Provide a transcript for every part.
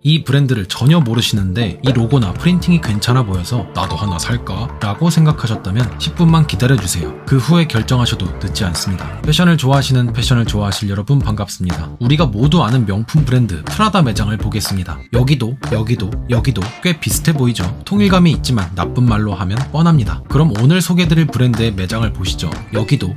이 브랜드를 전혀 모르시는데 이 로고나 프린팅이 괜찮아 보여서 나도 하나 살까? 라고 생각하셨다면 10분만 기다려주세요. 그 후에 결정하셔도 늦지 않습니다. 패션을 좋아하시는 패션을 좋아하실 여러분 반갑습니다. 우리가 모두 아는 명품 브랜드 프라다 매장을 보겠습니다. 여기도 꽤 비슷해 보이죠? 통일감이 있지만 나쁜 말로 하면 뻔합니다. 그럼 오늘 소개해드릴 브랜드의 매장을 보시죠. 여기도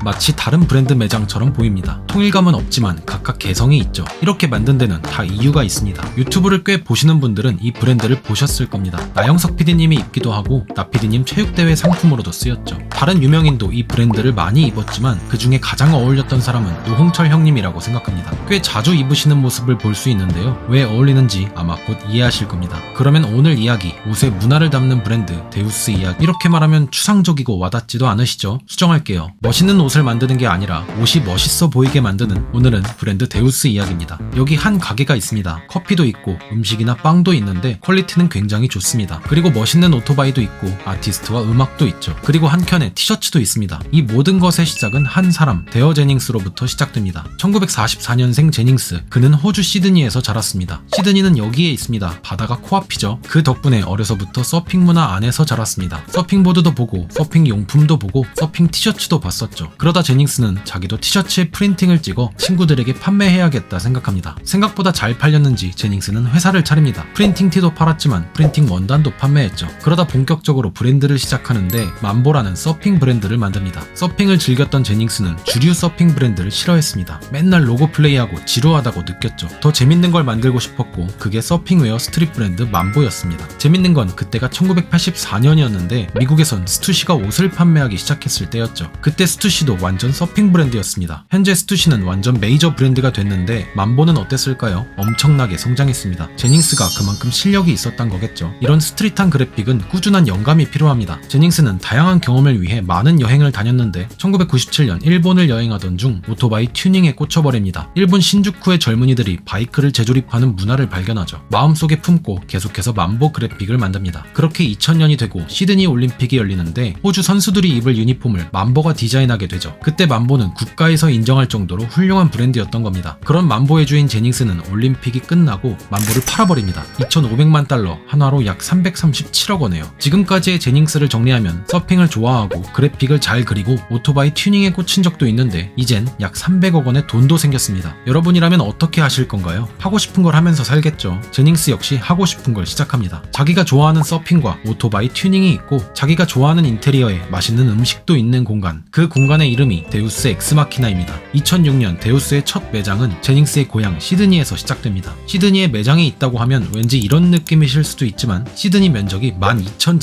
마치 다른 브랜드 매장처럼 보입니다. 통일감은 없지만 각각 개성이 있죠. 이렇게 만든 데는 다 이유가 있습니다. 유튜브를 꽤 보시는 분들은 이 브랜드를 보셨을 겁니다. 나영석 PD님이 입기도 하고 나 PD님 체육대회 상품으로도 쓰였죠. 다른 유명인도 이 브랜드를 많이 입었지만 그 중에 가장 어울렸던 사람은 노홍철 형님이라고 생각합니다. 꽤 자주 입으시는 모습을 볼 수 있는데요. 왜 어울리는지 아마 곧 이해하실 겁니다. 그러면 오늘 이야기, 옷의 문화를 담는 브랜드 데우스 이야기. 이렇게 말하면 추상적이고 와닿지도 않으시죠? 수정할게요. 멋있는 옷을 만드는 게 아니라 옷이 멋있어 보이게 만드는 오늘은 브랜드 데우스 이야기입니다. 여기 한 가게가 있습니다. 커피도 있고 음식이나 빵도 있는데 퀄리티는 굉장히 좋습니다. 그리고 멋있는 오토바이도 있고 아티스트와 음악도 있죠. 그리고 한 켠에 티셔츠도 있습니다. 이 모든 것의 시작은 한 사람, 데어 제닝스로부터 시작됩니다. 1944년생 제닝스, 그는 호주 시드니에서 자랐습니다. 시드니는 여기에 있습니다. 바다가 코앞이죠. 그 덕분에 어려서부터 서핑 문화 안에서 자랐습니다. 서핑보드도 보고 서핑 용품도 보고 서핑 티셔츠도 봤었죠. 그러다 제닝스는 자기도 티셔츠에 프린팅을 찍어 친구들에게 판매해야겠다 생각합니다. 생각보다 잘 팔렸는지 제닝스는 회사를 차립니다. 프린팅 티도 팔았지만 프린팅 원단도 판매했죠. 그러다 본격적으로 브랜드를 시작하는데 만보라는 서핑 브랜드를 만듭니다. 서핑을 즐겼던 제닝스는 주류 서핑 브랜드를 싫어했습니다. 맨날 로고 플레이하고 지루하다고 느꼈죠. 더 재밌는 걸 만들고 싶었고 그게 서핑웨어 스트릿 브랜드 만보였습니다. 재밌는 건 그때가 1984년이었는데 미국에선 스투시가 옷을 판매하기 시작했을 때였죠. 그때 스투시도 완전 서핑 브랜드였습니다. 현재 스투시는 완전 메이저 브랜드가 됐는데 만보는 어땠을까요? 엄청나게 성장했습니다. 제닝스가 그만큼 실력이 있었던 거겠죠. 이런 스트릿한 그래픽은 꾸준한 영감이 필요합니다. 제닝스는 다양한 경험을 위해 많은 여행을 다녔는데 1997년 일본을 여행하던 중 오토바이 튜닝에 꽂혀버립니다. 일본 신주쿠의 젊은이들이 바이크를 재조립하는 문화를 발견하죠. 마음속에 품고 계속해서 만보 그래픽을 만듭니다. 그렇게 2000년이 되고 시드니 올림픽이 열리는데 호주 선수들이 입을 유니폼을 만보가 디자인하게 되죠. 그때 만보는 국가에서 인정할 정도로 훌륭한 브랜드였던 겁니다. 그런 만보의 주인 제닝스는 올림픽이 끝나고 만보를 팔아버립니다. 2,500만 달러, 한화로 약 337억 원이에요. 지금까지의 제닝스를 정리하면 서핑을 좋아하고 그래픽을 잘 그리고 오토바이 튜닝에 꽂힌 적도 있는데 이젠 약 300억 원의 돈도 생겼습니다. 여러분이라면 어떻게 하실 건가요? 하고 싶은 걸 하면서 살겠죠. 제닝스 역시 하고 싶은 걸 시작합니다. 자기가 좋아하는 서핑과 오토바이 튜닝이 있고 자기가 좋아하는 인테리어에 맛있는 음식도 있는 공간. 그 공간의 이름이 데우스 엑스마키나입니다. 2006년 데우스의 첫 매장은 제닝스의 고향 시드니에서 시작됩니다. 시드니에 매장이 있다고 하면 왠지 이런 느낌이실 수도 있지만 시드니 면적이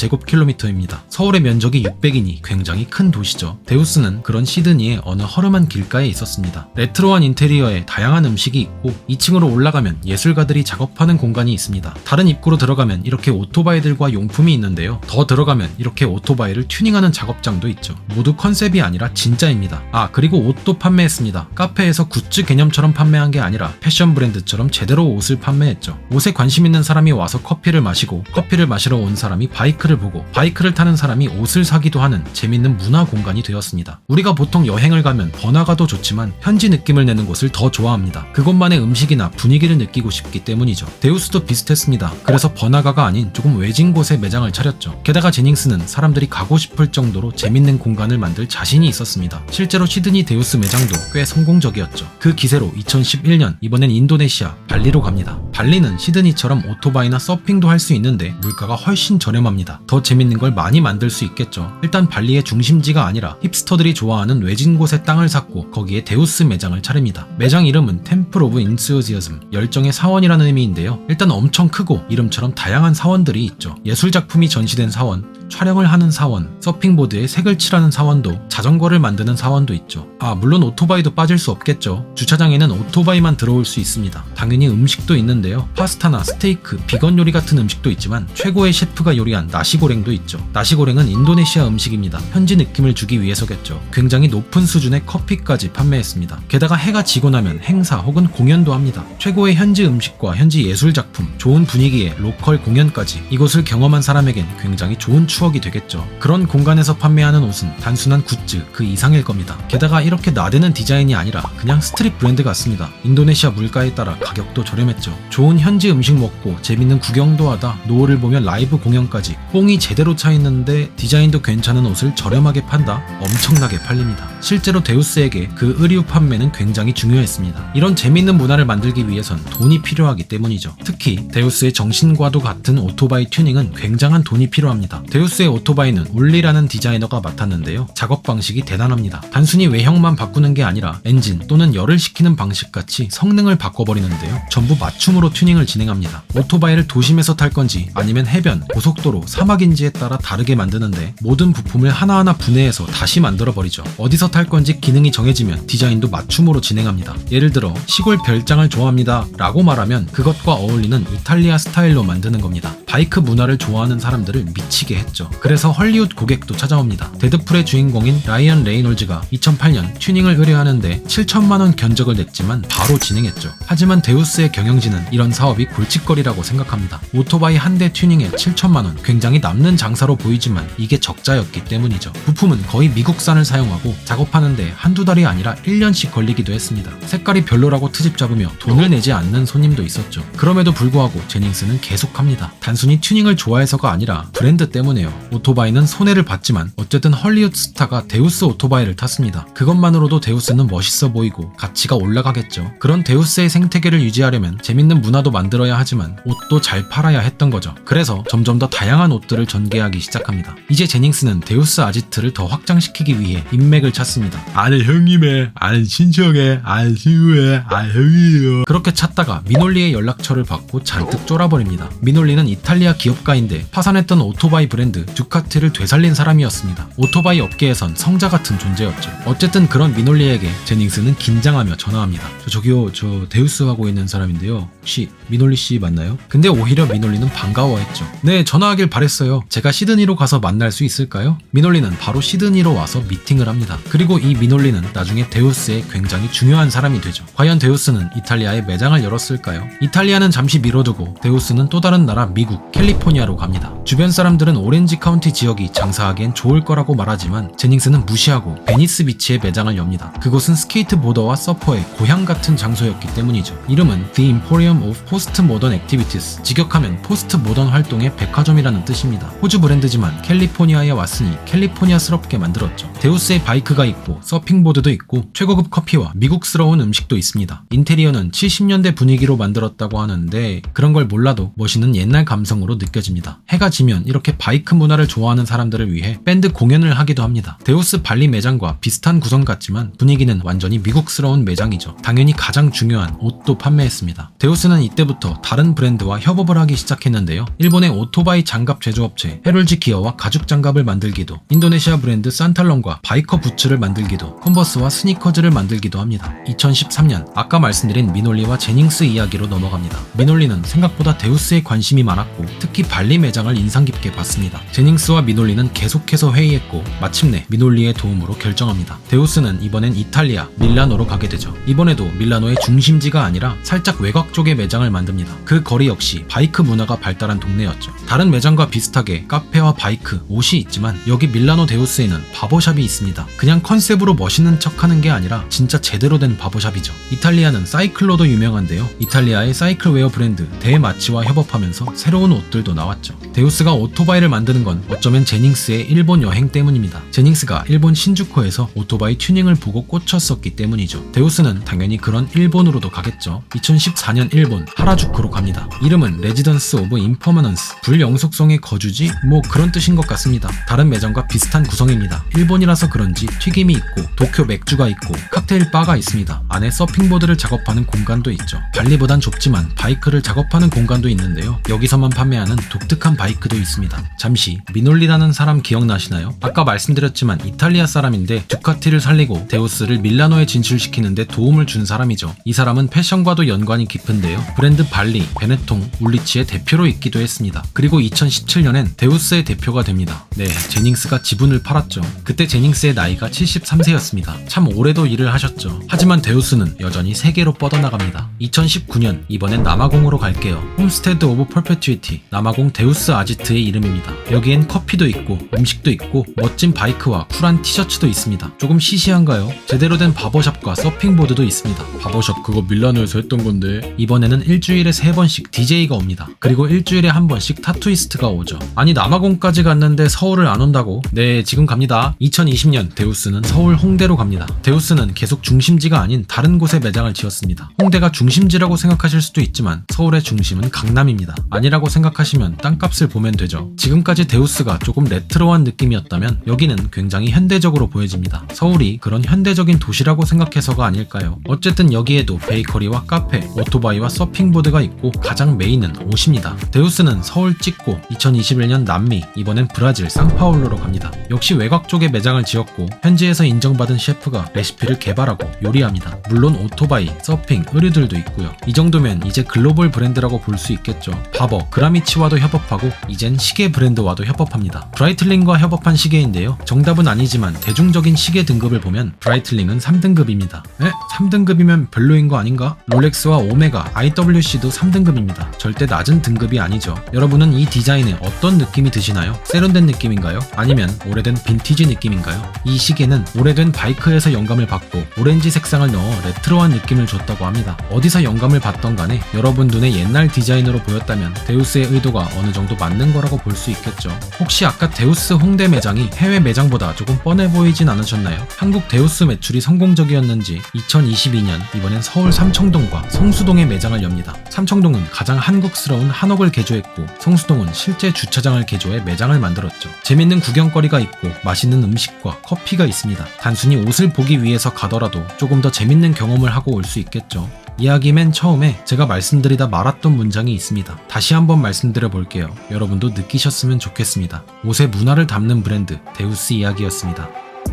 12,000제곱킬로미터입니다. 서울의 면적이 600이니 굉장히 큰 도시죠. 데우스는 그런 시드니의 어느 허름한 길가에 있었습니다. 레트로한 인테리어에 다양한 음식이 있고 2층으로 올라가면 예술가들이 작업하는 공간이 있습니다. 다른 입구로 들어가면 이렇게 오토바이들과 용품이 있는데요. 더 들어가면 이렇게 오토바이를 튜닝하는 작업장도 있죠. 모두 컨셉이 아니라 진짜입니다. 그리고 옷도 판매했습니다. 카페에서 굿즈 개념처럼 판매한 게 아니라 패션 브랜드처럼 제대로 옷을 판매했죠. 옷에 관심 있는 사람이 와서 커피를 마시고 커피를 마시러 온 사람이 바이크를 보고 바이크를 타는 사람이 옷을 사기도 하는 재밌는 문화 공간이 되었습니다. 우리가 보통 여행을 가면 번화가도 좋지만 현지 느낌을 내는 곳을 더 좋아합니다. 그곳만의 음식이나 분위기를 느끼고 싶기 때문이죠. 데우스도 비슷했습니다. 그래서 번화가가 아닌 조금 외진 곳에 매장을 차렸죠. 게다가 제닝스는 사람들이 가고 싶을 정도로 재밌는 공간을 만들 자신이 있었습니다. 실제로 시드니 데우스 매장도 꽤 성공적이었죠. 그 기세로 2011년 이번엔 인도네시아 발리로 갑니다. 발리는 시드니처럼 오토바이나 서핑도 할 수 있는데 물가가 훨씬 저렴합니다. 더 재밌는 걸 많이 만들 수 있겠죠. 일단 발리의 중심지가 아니라 힙스터들이 좋아하는 외진 곳에 땅을 샀고 거기에 데우스 매장을 차립니다. 매장 이름은 템플 오브 인스우지어즘, 열정의 사원이라는 의미인데요. 일단 엄청 크고 이름처럼 다양한 사원들이 있죠. 예술작품이 전시된 사원, 촬영을 하는 사원, 서핑보드에 색을 칠하는 사원도, 자전거를 만드는 사원도 있죠. 물론 오토바이도 빠질 수 없겠죠. 주차장에는 오토바이만 들어올 수 있습니다. 당연히 음식도 있는데요. 파스타나 스테이크, 비건 요리 같은 음식도 있지만 최고의 셰프가 요리한 나시고랭도 있죠. 나시고랭은 인도네시아 음식입니다. 현지 느낌을 주기 위해서겠죠. 굉장히 높은 수준의 커피까지 판매했습니다. 게다가 해가 지고 나면 행사 혹은 공연도 합니다. 최고의 현지 음식과 현지 예술 작품, 좋은 분위기의 로컬 공연까지 이곳을 경험한 사람에겐 굉장히 좋은 추억이 되겠죠. 그런 공간에서 판매하는 옷은 단순한 굿즈 그 이상일 겁니다. 게다가 이렇게 나대는 디자인이 아니라 그냥 스트릿 브랜드 같습니다. 인도네시아 물가에 따라 가격도 저렴했죠. 좋은 현지 음식 먹고 재밌는 구경도 하다 노을을 보며 라이브 공연까지 뽕이 제대로 차 있는데 디자인도 괜찮은 옷을 저렴하게 판다? 엄청나게 팔립니다. 실제로 데우스에게 그 의류 판매는 굉장히 중요했습니다. 이런 재밌는 문화를 만들기 위해선 돈이 필요하기 때문이죠. 특히 데우스의 정신과도 같은 오토바이 튜닝은 굉장한 돈이 필요합니다. 데우스의 오토바이는 울리라는 디자이너가 맡았는데요. 작업 방식이 대단합니다. 단순히 외형만 바꾸는 게 아니라 엔진 또는 열을 식히는 방식같이 성능을 바꿔버리는데요. 전부 맞춤으로 튜닝을 진행합니다. 오토바이를 도심에서 탈 건지 아니면 해변, 고속도로, 사막인지에 따라 다르게 만드는데 모든 부품을 하나하나 분해해서 다시 만들어버리죠. 어디서 탈 건지 기능이 정해지면 디자인도 맞춤으로 진행합니다. 예를 들어 시골 별장을 좋아합니다 라고 말하면 그것과 어울리는 이탈리아 스타일로 만드는 겁니다. 바이크 문화를 좋아하는 사람들을 미치게 했죠. 그래서 헐리우드 고객도 찾아옵니다. 데드풀의 주인공인 라이언 레이놀즈가 2008년 튜닝을 의뢰하는데 7천만 원 견적을 냈지만 바로 진행했죠. 하지만 데우스의 경영진은 이런 사업이 골칫거리라고 생각합니다. 오토바이 한 대 튜닝에 7천만 원, 굉장히 남는 장사로 보이지만 이게 적자였기 때문이죠. 부품은 거의 미국산을 사용하고 작업하는데 한두 달이 아니라 1년씩 걸리기도 했습니다. 색깔이 별로라고 트집 잡으며 돈을 내지 않는 손님도 있었죠. 그럼에도 불구하고 제닝스는 계속합니다. 단순히 튜닝을 좋아해서가 아니라 브랜드 때문에요. 오토바이는 손해를 봤지만 어쨌든 헐리우드 스타가 데우스 오토바이를 탔습니다. 그것만으로도 데우스는 멋있어 보이고 가치가 올라가겠죠. 그런 데우스의 생태계를 유지하려면 재밌는 문화도 만들어야 하지만 옷도 잘 팔아야 했던 거죠. 그래서 점점 더 다양한 옷들을 전개하기 시작합니다. 이제 제닝스는 데우스 아지트를 더 확장시키기 위해 인맥을 찾습니다. 아는 형님의, 아는 친척의, 아는 친구의, 아는 형이에요. 그렇게 찾다가 미놀리의 연락처를 받고 잔뜩 쫄아버립니다. 미놀리는 이탈리아 기업가인데 파산했던 오토바이 브랜드 듀카티를 되살린 사람이었습니다. 오토바이 업계에선 성자 같은 존재였죠. 어쨌든 그런 미놀리에게 제닝스는 긴장하며 전화합니다. 저기요, 저 데우스 하고 있는 사람인데요. 혹시 미놀리 씨 맞나요? 근데 오히려 미놀리는 반가워했죠. 네, 전화하길 바랬어요. 제가 시드니로 가서 만날 수 있을까요? 미놀리는 바로 시드니로 와서 미팅을 합니다. 그리고 이 미놀리는 나중에 데우스의 굉장히 중요한 사람이 되죠. 과연 데우스는 이탈리아에 매장을 열었을까요? 이탈리아는 잠시 미뤄두고 데우스는 또 다른 나라 미국 캘리포니아로 갑니다. 주변 사람들은 오렌지 카운티 지역이 장사하기엔 좋을 거라고 말하지만 제닝스는 무시하고 베니스 비치에 매장을 엽니다. 그곳은 스케이트보더와 서퍼의 고향 같은 장소였기 때문이죠. 이름은 The Emporium of Postmodern Activities, 직역하면 포스트 모던 활동의 백화점이라는 뜻입니다. 호주 브랜드지만 캘리포니아에 왔으니 캘리포니아스럽게 만들었죠. 데우스의 바이크가 있고 서핑보드도 있고 최고급 커피와 미국스러운 음식도 있습니다. 인테리어는 70년대 분위기로 만들었다고 하는데 그런 걸 몰라도 멋있는 옛날 감성으로 느껴집니다. 해가 지면 이렇게 바이크 문화를 좋아하는 사람들을 위해 밴드 공연을 하기도 합니다. 데우스 발리 매장과 비슷한 구성 같지만 분위기는 완전히 미국스러운 매장이죠. 당연히 가장 중요한 옷도 판매했습니다. 데우스는 이때부터 다른 브랜드와 협업을 하기 시작했는데요. 일본의 오토바이 장갑 제조업체 헤롤지 기어와 가죽 장갑을 만들기도, 인도네시아 브랜드 산탈론과 바이커 부츠를 만들기도, 컨버스와 스니커즈를 만들기도 합니다. 2013년 아까 말씀드린 미놀리와 제닝스 이야기로 넘어갑니다. 미놀리는 생각보다 데우스에 관심이 많았고 특히 발리 매장을 인상 깊게 봤습니다. 제닝스와 미놀리는 계속해서 회의했고 마침내 미놀리의 도움으로 결정합니다. 데우스는 이번엔 이탈리아 밀라노로 가게 되죠. 이번에도 밀라노의 중심지가 아니라 살짝 외곽 쪽에 매장을 만듭니다. 그 거리 역시 바이크 문화가 발달한 동네였죠. 다른 매장과 비슷하게 카페와 바이크, 옷이 있지만 여기 밀라노 데우스에는 바버샵이 있습니다. 그냥 컨셉으로 멋있는 척하는 게 아니라 진짜 제대로 된 바버샵이죠. 이탈리아는 사이클로도 유명한데요. 이탈리아의 사이클웨어 브랜드 데마치와 협업하면서 새로운 옷들도 나왔죠. 데우스가 오토바이를 만드는 건 어쩌면 제닝스의 일본 여행 때문입니다. 제닝스가 일본 신주쿠에서 오토바이 튜닝을 보고 꽂혔었기 때문이죠. 데우스는 당연히 그런 일본으로도 가겠죠. 2014년 일본 하라주쿠로 갑니다. 이름은 레지던스 오브 임퍼머넌스, 불영속성의 거주지? 뭐 그런 뜻인 것 같습니다. 다른 매장과 비슷한 구성입니다. 일본이라서 그런지 튀김이 있고 도쿄 맥주가 있고 칵테일 바가 있습니다. 안에 서핑보드를 작업하는 공간도 있죠. 발리보단 좁지만 바이크를 작업하는 공간도 있는데요. 여기서만 판매하는 독특한 바이크도 있습니다. 잠시 미놀리라는 사람 기억나시나요? 아까 말씀드렸지만 이탈리아 사람인데 듀카티를 살리고 데우스를 밀라노에 진출시키는데 도움을 준 사람이죠. 이 사람은 패션과도 연관이 깊은데요. 브랜드 발리, 베네통, 울리치의 대표로 있기도 했습니다. 그리고 2017년엔 데우스의 대표가 됩니다. 네, 제닝스가 지분을 팔았죠. 그때 제닝스의 나이가 73세였습니다. 참 오래도 일을 하셨죠. 하지만 데우스는 여전히 세계로 뻗어나갑니다. 2019년 이번엔 남아공으로 갈게요. 홈스테드 오브 퍼페튜이티 스페셜리티 남아공 데우스 아지트의 이름입니다. 여기엔 커피도 있고 음식도 있고 멋진 바이크와 쿨한 티셔츠도 있습니다. 조금 시시한가요? 제대로 된 바버샵과 서핑보드도 있습니다. 바버샵 그거 밀라노에서 했던 건데. 이번에는 일주일에 3번씩 DJ가 옵니다. 그리고 일주일에 1번씩 타투이스트가 오죠. 아니 남아공까지 갔는데 서울을 안 온다고? 네, 지금 갑니다. 2020년 데우스는 서울 홍대로 갑니다. 데우스는 계속 중심지가 아닌 다른 곳에 매장을 지었습니다. 홍대가 중심지라고 생각하실 수도 있지만 서울의 중심은 강남입니다. 아니라고 생각하시면 땅값을 보면 되죠. 지금까지 데우스가 조금 레트로한 느낌이었다면 여기는 굉장히 현대적으로 보여집니다. 서울이 그런 현대적인 도시라고 생각해서가 아닐까요? 어쨌든 여기에도 베이커리와 카페, 오토바이와 서핑보드가 있고 가장 메인은 옷입니다. 데우스는 서울 찍고 2021년 남미, 이번엔 브라질 상파울루로 갑니다. 역시 외곽 쪽에 매장을 지었고 현지에서 인정받은 셰프가 레시피를 개발하고 요리합니다. 물론 오토바이, 서핑, 의류들도 있고요. 이 정도면 이제 글로벌 브랜드라고 볼 수 있겠죠. 바버, 그라미치와도 협업하고 이젠 시계 브랜드와도 협업합니다. 브라이틀링과 협업한 시계인데요. 정답은 아니지만 대중적인 시계 등급을 보면 브라이틀링은 3등급입니다. 에? 3등급이면 별로인 거 아닌가? 롤렉스와 오메가, IWC도 3등급입니다. 절대 낮은 등급이 아니죠. 여러분은 이 디자인에 어떤 느낌이 드시나요? 세련된 느낌인가요? 아니면 오래된 빈티지 느낌인가요? 이 시계는 오래된 바이크에서 영감을 받고 오렌지 색상을 넣어 레트로한 느낌을 줬다고 합니다. 어디서 영감을 받던 간에 여러분 눈에 옛날 디자인으로 보였다면 데우스의 의도가 어느 정도 맞는 거라고 볼 수 있겠죠. 혹시 아까 데우스 홍대 매장이 해외 매장보다 조금 뻔해 보이진 않으셨나요? 한국 데우스 매출이 성공적이었는지 2022년 이번엔 서울 삼청동과 성수동에 매장을 엽니다. 삼청동은 가장 한국스러운 한옥을 개조했고 성수동은 실제 주차장을 개조해 매장을 만들었죠. 재밌는 구경거리가 있고 맛있는 음식과 커피가 있습니다. 단순히 옷을 보기 위해서 가더라도 조금 더 재밌는 경험을 하고 올 수 있겠죠. 이야기 맨 처음에 제가 말씀드리다 말았던 문장이 있습니다. 다시 한번 말씀드려 볼게요. 여러분도 느끼셨으면 좋겠습니다. 옷의 문화를 담는 브랜드 데우스 이야기였습니다.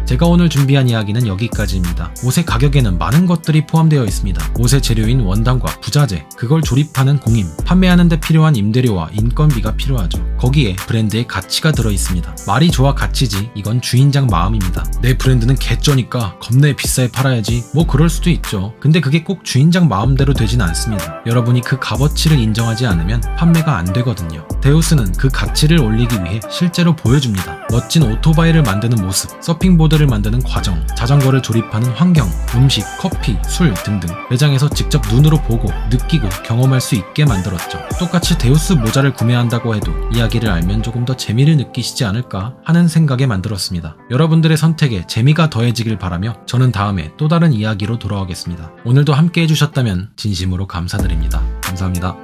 제가 오늘 준비한 이야기는 여기까지입니다. 옷의 가격에는 많은 것들이 포함되어 있습니다. 옷의 재료인 원단과 부자재, 그걸 조립하는 공임, 판매하는 데 필요한 임대료와 인건비가 필요하죠. 거기에 브랜드의 가치가 들어 있습니다. 말이 좋아 가치지, 이건 주인장 마음입니다. 내 브랜드는 개쩌니까 겁내 비싸게 팔아야지, 뭐 그럴 수도 있죠. 근데 그게 꼭 주인장 마음대로 되진 않습니다. 여러분이 그 값어치를 인정하지 않으면 판매가 안 되거든요. 데우스는 그 가치를 올리기 위해 실제로 보여줍니다. 멋진 오토바이를 만드는 모습, 서핑보드를 만드는 과정, 자전거를 조립하는 환경, 음식, 커피, 술 등등 매장에서 직접 눈으로 보고 느끼고 경험할 수 있게 만들었죠. 똑같이 데우스 모자를 구매한다고 해도 이야기를 알면 조금 더 재미를 느끼시지 않을까 하는 생각에 만들었습니다. 여러분들의 선택에 재미가 더해지길 바라며 저는 다음에 또 다른 이야기로 돌아오겠습니다. 오늘도 함께 해주셨다면 진심으로 감사드립니다. 감사합니다.